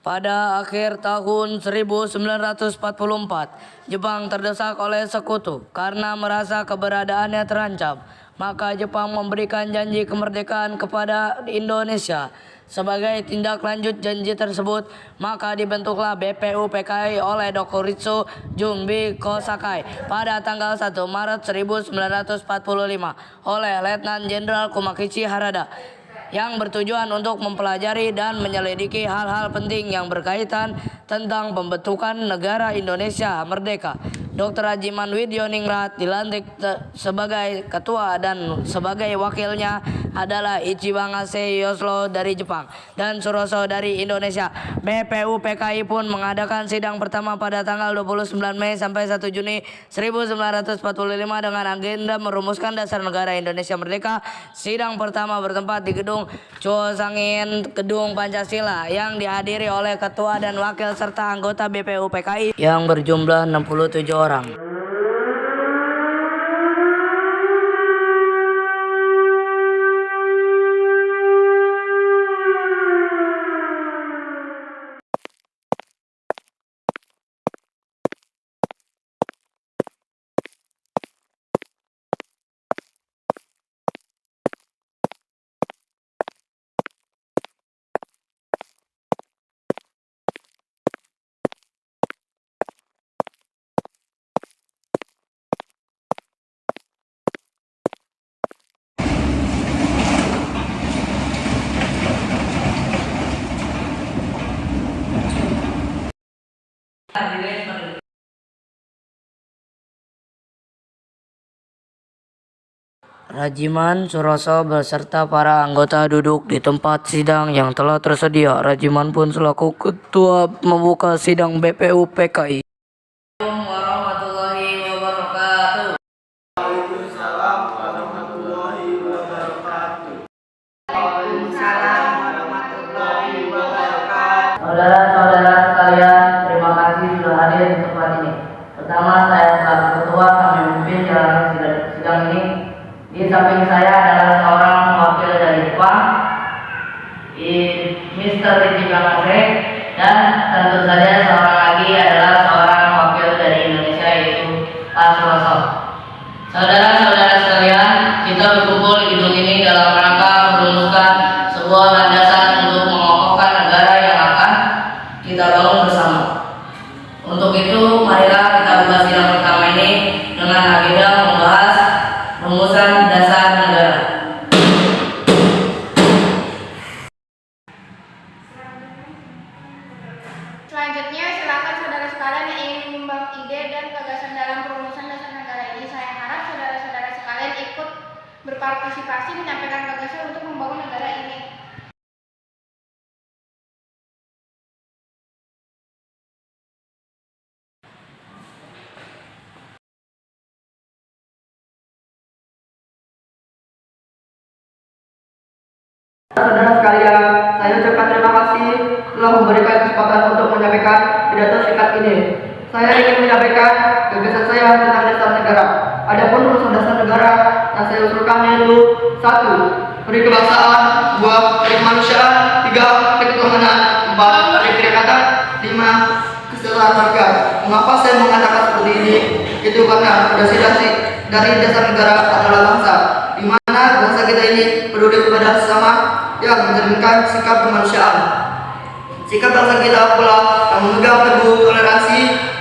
Pada akhir tahun 1944, Jepang terdesak oleh sekutu karena merasa keberadaannya terancam. Maka Jepang memberikan janji kemerdekaan kepada Indonesia. Sebagai tindak lanjut janji tersebut, maka dibentuklah BPUPKI oleh Dokuritsu Jumbi Kosakai pada tanggal 1 Maret 1945 oleh Letnan Jenderal Kumakichi Harada, yang bertujuan untuk mempelajari dan menyelidiki hal-hal penting yang berkaitan tentang pembentukan negara Indonesia merdeka. Dr. Rajiman Widyoningrat dilantik sebagai ketua dan sebagai wakilnya adalah Ichibangase Yoslo dari Jepang dan Suroso dari Indonesia. BPUPKI pun mengadakan sidang pertama pada tanggal 29 Mei sampai 1 Juni 1945 dengan agenda merumuskan dasar negara Indonesia merdeka. Sidang pertama bertempat di gedung Chosangin, Gedung Pancasila, yang dihadiri oleh ketua dan wakil serta anggota BPUPKI yang berjumlah 67 orang. Rajiman Suroso beserta para anggota duduk di tempat sidang yang telah tersedia. Rajiman pun selaku ketua membuka sidang BPUPKI. Assalamualaikum warahmatullahi wabarakatuh. Waalaikumsalam warahmatullahi wabarakatuh. Waalaikumsalam warahmatullahi wabarakatuh. Saudara-saudara sekalian, terima kasih sudah hadir di tempat ini. Pertama, saya selaku ketua kami memimpin jalannya sidang ini. Di samping saya adalah seorang wakil dari Jepang, Mr. Ichibangase, dan tentu saja seorang lagi adalah seorang wakil dari Indonesia, yaitu Pak Suroso. Saudara-saudara sekalian, kita berkumpul di gedung ini dalam rangka merumuskan sebuah landasan untuk mengokohkan negara yang akan kita bangun bersama. Untuk itu, marilah kita buka sidang pertama ini dengan agenda membahas rumusan dasar negara. Selanjutnya, silakan saudara sekalian yang ingin menyumbang ide dan gagasan dalam perumusan dasar negara ini. Saya harap saudara-saudara sekalian ikut berpartisipasi menyampaikan gagasan untuk membangun negara ini. Saudara sekalian, saya ucapkan terima kasih telah memberikan kesempatan untuk menyampaikan pidato singkat ini. Saya ingin menyampaikan gagasan saya tentang dasar negara. Adapun urusan dasar negara yang saya usulkan yaitu 1. Peri kebangsaan, 2. Peri kemanusiaan, 3. Peri ketuhanan, 4. Peri kerakatan, 5. Kesetaraan harga. Mengapa saya mengatakan seperti ini? Itu karena fondasi dari dasar negara adalah bangsa, di mana bangsa kita ini peduli kepada sesama yang mencerminkan sikap kemanusiaan. Sikap bangsa kita pula yang memegang teguh toleransi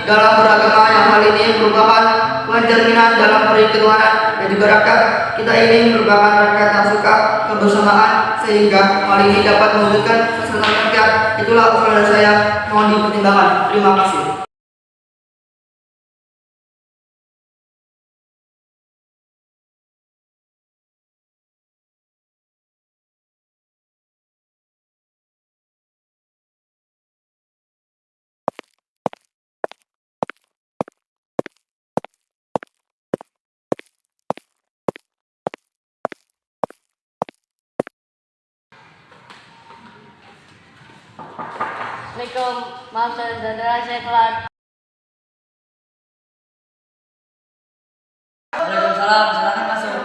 dalam beragama, yang hal ini merupakan pencerminan dalam peri ketuhanan dan juga rakyat. Kita ini merupakan rakyat yang suka kebersamaan, sehingga hal ini dapat mewujudkan kesejahteraan rakyat. Itulah usulan dari saya, mohon dipertimbangkan. Terima kasih. Assalamualaikum, maaf saudara, saya telat. Waalaikumsalam, silakan masuk.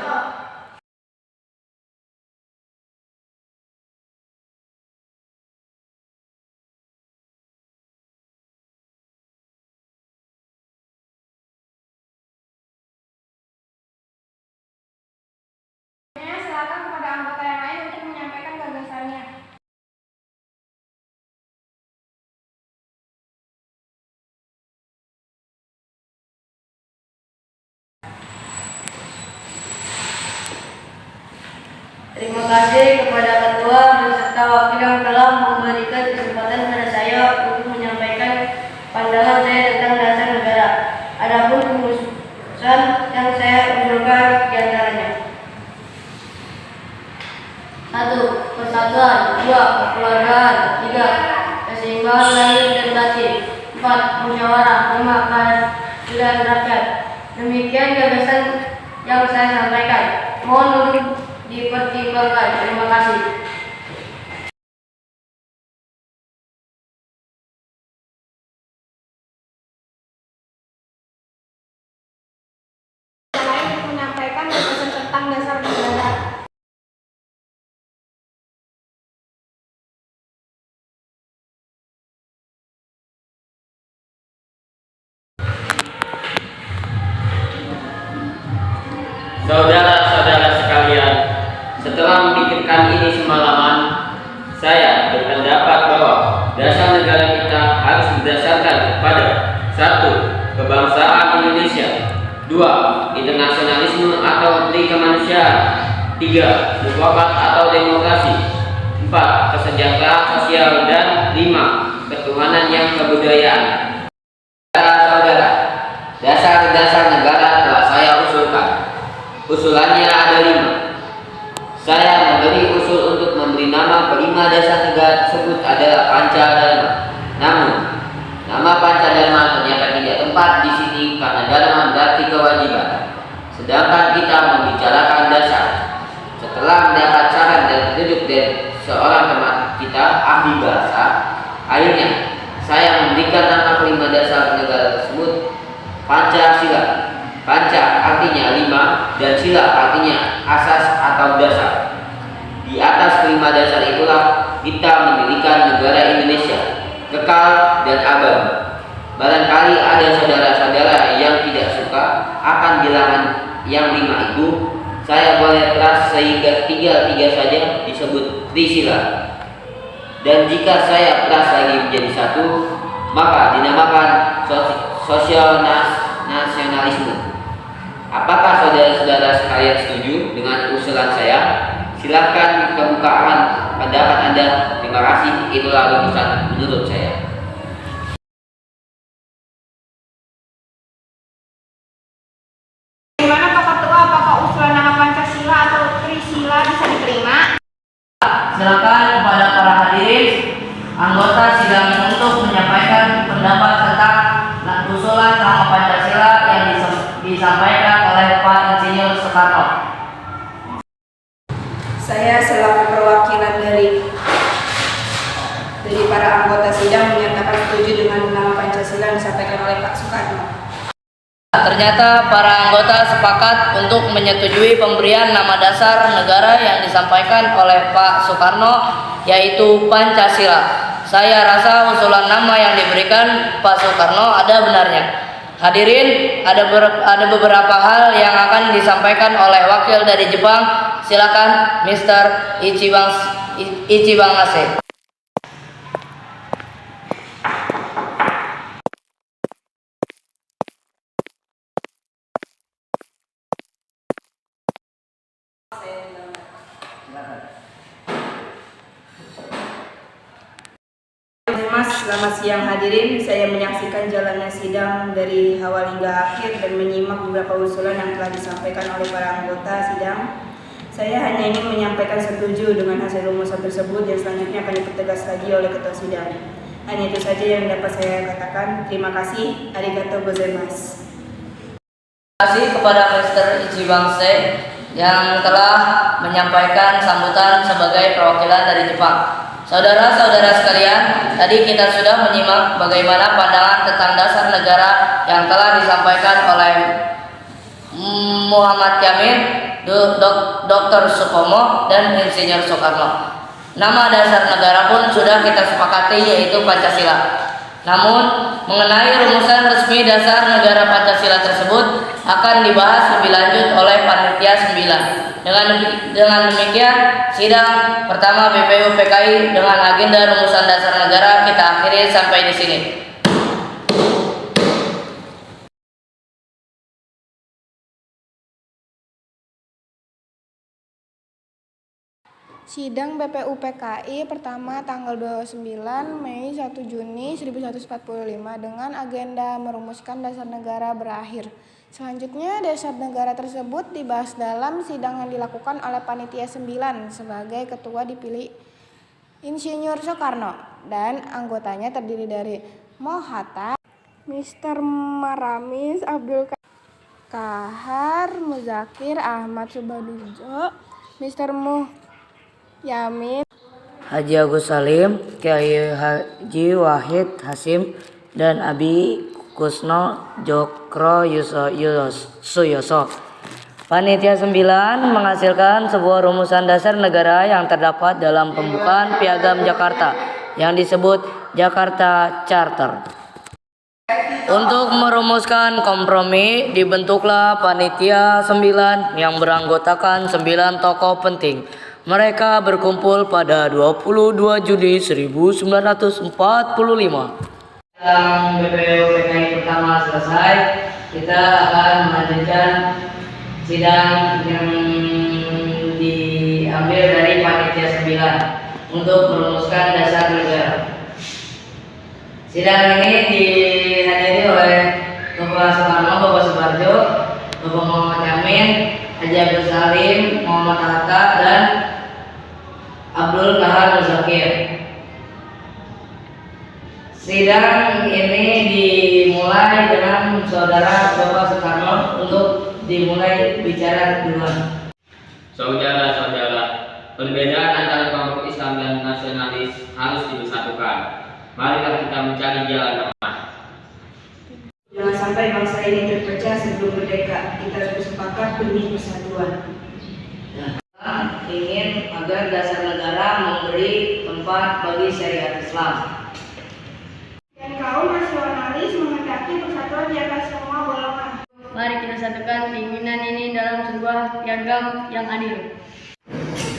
Terima kasih kepada Ketua beserta Wakil yang telah memberikan kesempatan kepada saya untuk menyampaikan pandangan saya tentang dasar negara. Adapun keputusan yang saya usulkan diantaranya: 1. Persatuan. 2. Kekeluargaan. 3. Keseimbangan lahir dan batin. 4. Musyawarah. 5. Keadilan rakyat. Demikian gagasan yang saya sampaikan. Mohon untuk dipertimbangkan. Terima kasih. Yang lain untuk menyampaikan gagasan tentang dasar negara. Saudara-saudara sekalian, setelah memikirkan ini semalaman, saya berpendapat bahwa dasar negara kita harus berdasarkan kepada 1. Kebangsaan Indonesia, 2. Internasionalisme atau tri kemanusiaan, 3. Mufakat atau demokrasi, 4. Kesejahteraan sosial, dan 5. Ketuhanan yang kebudayaan. Saudara-saudara, dasar-dasar negara telah saya usulkan. Usulannya ada 5. Saya memberi usul untuk memberi nama kelima dasar negara tersebut adalah Pancadharma. Namun, nama Pancadharma ternyata tidak tepat di sini karena dharma berarti kewajiban. Sedangkan kita membicarakan dasar. Setelah mendapat saran dan petunjuk dari seorang teman kita ahli bahasa, akhirnya saya memberikan nama kelima dasar negara tersebut Pancasila. Panca artinya 5 dan sila artinya asas atau dasar. Di atas kelima dasar itulah kita mendirikan negara Indonesia, kekal dan abadi. Barangkali ada saudara-saudara yang tidak suka akan bilangan yang 5 itu, saya boleh keras sehingga 3 saja disebut Trisila. Dan jika saya keras lagi menjadi 1, maka dinamakan sosial nasionalisme. Apakah saudara-saudara sekalian setuju dengan usulan saya? Silakan kemukakan pendapat Anda. Terima kasih. Itulah rumusan menurut saya. Bagaimana Pak Ketua, apakah usulan nama Pancasila atau Trisila bisa diterima? Silakan kepada para hadirin anggota sidang untuk menyampaikan pendapat tentang usulan nama Pancasila yang disampaikan oleh Pak Insinyur Soekarno. Saya selaku perwakilan dari para anggota sidang menyatakan setuju dengan nama Pancasila yang disampaikan oleh Pak Soekarno. Ternyata para anggota sepakat untuk menyetujui pemberian nama dasar negara yang disampaikan oleh Pak Soekarno, yaitu Pancasila. Saya rasa usulan nama yang diberikan Pak Soekarno ada benarnya. Hadirin, ada beberapa hal yang akan disampaikan oleh wakil dari Jepang. Silakan Mr. Ichibangase. Selamat siang hadirin, saya menyaksikan jalannya sidang dari awal hingga akhir dan menyimak beberapa usulan yang telah disampaikan oleh para anggota sidang. Saya hanya ingin menyampaikan setuju dengan hasil rumusan tersebut yang selanjutnya akan dipertegas lagi oleh ketua sidang. Hanya itu saja yang dapat saya katakan. Terima kasih. Arigatou gozaimasu. Terima kasih kepada Mr. Ichibangse yang telah menyampaikan sambutan sebagai perwakilan dari Jepang. Saudara-saudara sekalian, tadi kita sudah menyimak bagaimana pandangan tentang dasar negara yang telah disampaikan oleh Muhammad Yamin, Dr. Supomo, dan Insinyur Soekarno. Nama dasar negara pun sudah kita sepakati, yaitu Pancasila. Namun, mengenai rumusan resmi dasar negara Pancasila tersebut akan dibahas lebih lanjut oleh Panitia 9. Dengan demikian, sidang pertama BPU PKI dengan agenda rumusan dasar negara kita akhiri sampai di sini. Sidang BPUPKI pertama tanggal 29 Mei 1 Juni 1145 dengan agenda merumuskan dasar negara berakhir. Selanjutnya, dasar negara tersebut dibahas dalam sidang yang dilakukan oleh Panitia 9 sebagai ketua dipilih Insinyur Soekarno dan anggotanya terdiri dari Mohatta, Mr. Maramis, Abdul Kahar, Muzakir, Ahmad Subadijo, Mr. Yamin, Haji Agus Salim, Kiai Haji Wahid Hasim, dan Abi Kusno Jokro Suyoso. Panitia 9 menghasilkan sebuah rumusan dasar negara yang terdapat dalam pembukaan Piagam Jakarta yang disebut Jakarta Charter. Untuk merumuskan kompromi, dibentuklah Panitia 9 yang beranggotakan 9 tokoh penting. Mereka berkumpul pada 22 Juni 1945. Sidang BPUPKI pertama selesai, kita akan melanjutkan sidang yang diambil dari Panitia 9 untuk merumuskan dasar negara. Sidang ini dihadiri oleh Bapak Soekarno, Bapak Subarjo, Bapak Muhammad Yamin, Haji Abdul Salim, Muhammad Hatta, dan Abdul Kahar Muzakir. Sidang ini dimulai dengan saudara Bapak Soekarno untuk dimulai bicara duluan. Saudara-saudara, perbedaan antara kelompok Islam dan nasionalis harus disatukan. Marilah kita mencari jalan tengah. Jangan sampai bangsa ini terpecah sebelum merdeka. Kita harus sepakat demi persatuan. Ingin agar dasar negara memberi tempat bagi syariat Islam. Dan kaum nasionalis menghendaki persatuan di atas semua golongan. Mari kita satukan keinginan ini dalam sebuah piagam yang adil.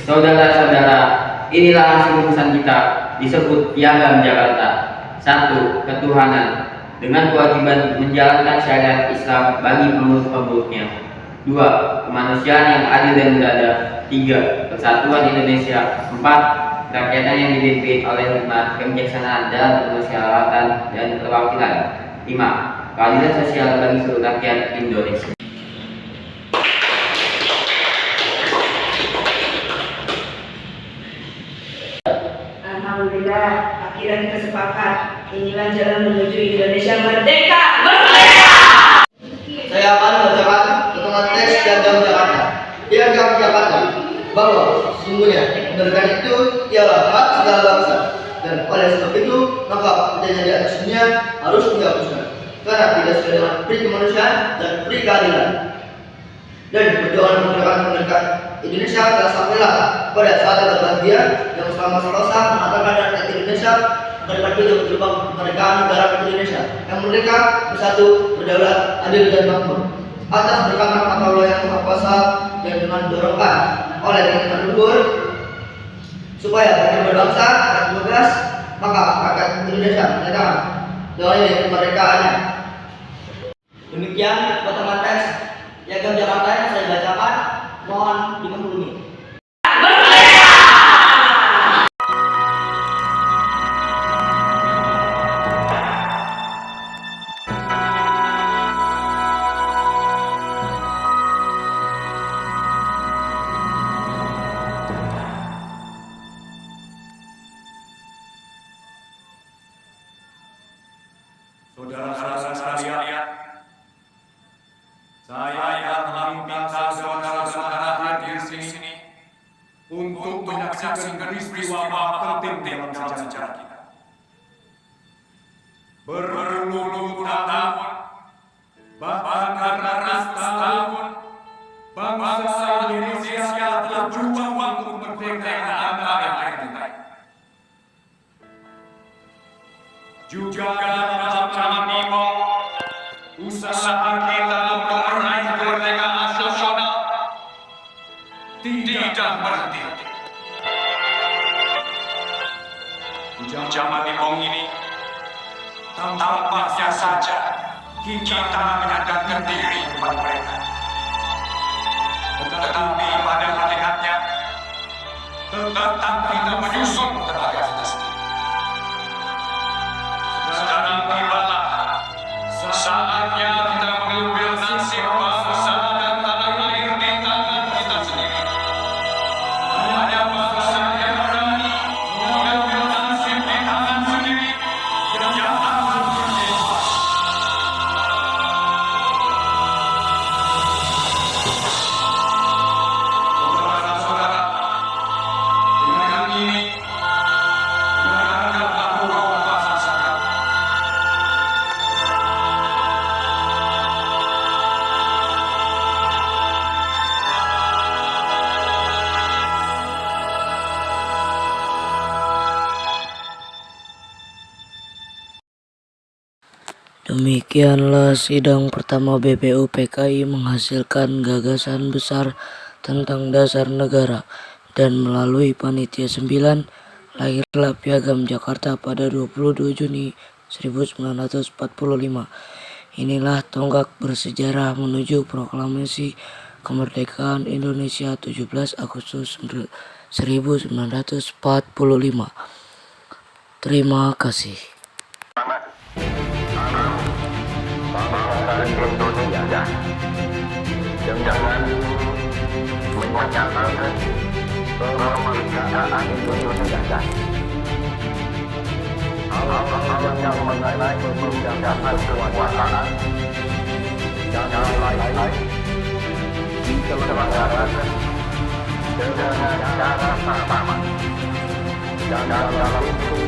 Saudara-saudara, inilah hasil rumusan kita, disebut Piagam Jakarta. 1. Ketuhanan, dengan kewajiban menjalankan syariat Islam bagi pemeluk-pemeluknya. 2. Kemanusiaan yang adil dan beradab. 3. Persatuan Indonesia. 4. Kerakyatan yang dipimpin oleh hikmat, kebijaksanaan dan permusyawaratan dan perwakilan. 5. Keadilan sosial bagi seluruh rakyat Indonesia. Alhamdulillah, akhirnya kita sepakat. Inilah jalan menuju Indonesia merdeka. Saya akan membacakan potongan teks Piagam Jakarta. Piagam Jakarta bahwa sesungguhnya kemerdekaan itu ialah hak segala bangsa, dan oleh sebab itu maka perjanjian di atas dunia harus dihapuskan karena tidak sesuai dengan pri kemanusiaan dan pri keadilan. Dan perjuangan kemerdekaan Indonesia telah sampailah pada saat yang berbahagia yang selama selosa mengatakan rakyat Indonesia merdeka itu gerbang kemerdekaan negara Indonesia yang merdeka, bersatu, berdaulat, adil dan makmur atas berkat rahmat Allah yang Maha Kuasa dan dengan dorongan oleh keinginan luhur supaya bagi berbangsa dan bertugas, maka rakyat Indonesia menyatakan doa ini kemerdekaannya. Demikian potongan teks Piagam Jakarta yang saya bacakan, mohon dimaklumi. Saudara-saudara sekalian, saya telah meminta saudara-saudara hadir di sini untuk menyaksikan peristiwa penting dalam sejarah kita. Berpuluh-puluh tahun, bahkan ratus tahun, bangsa Indonesia telah berjuang untuk kemerdekaan tanah air kita. Juga dalam zaman ini, usaha kita untuk meraih kemerdekaan nasional tidak berhenti. Di zaman ini, tampaknya saja kita menyadarkan diri kepada mereka. Tetapi pada hakikatnya, tentang kita menyusun tenaga kita sendiri. Sekarang tibalah saatnya kita mengambil nasib bangsa dan tanah air di tangan kita sendiri. Hanya bangsa yang berani mengambil nasib di tangan sendiri yang akan bebas. Saudara-saudara, dengan ini, dengarkanlah pokok bahasa saya. Demikianlah sidang pertama BPUPKI menghasilkan gagasan besar tentang dasar negara, dan melalui Panitia 9 lahirlah Piagam Jakarta pada 22 Juni 1945. Inilah tonggak bersejarah menuju proklamasi kemerdekaan Indonesia 17 Agustus 1945. Terima kasih. Bangsa Indonesia dengan menyatakan kemerdekaan Indonesia. Hal-hal yang mengenai pemindahan kekuasaan dan lain-lain diselenggarakan dengan cara sama dan dalam itu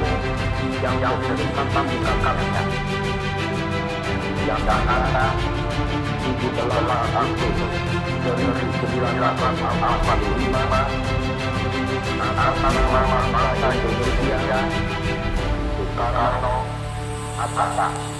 yang ditetapkan yang Jakarta 17 Agustus 1945 atas nama bangsa Indonesia, Soekarno, Hatta.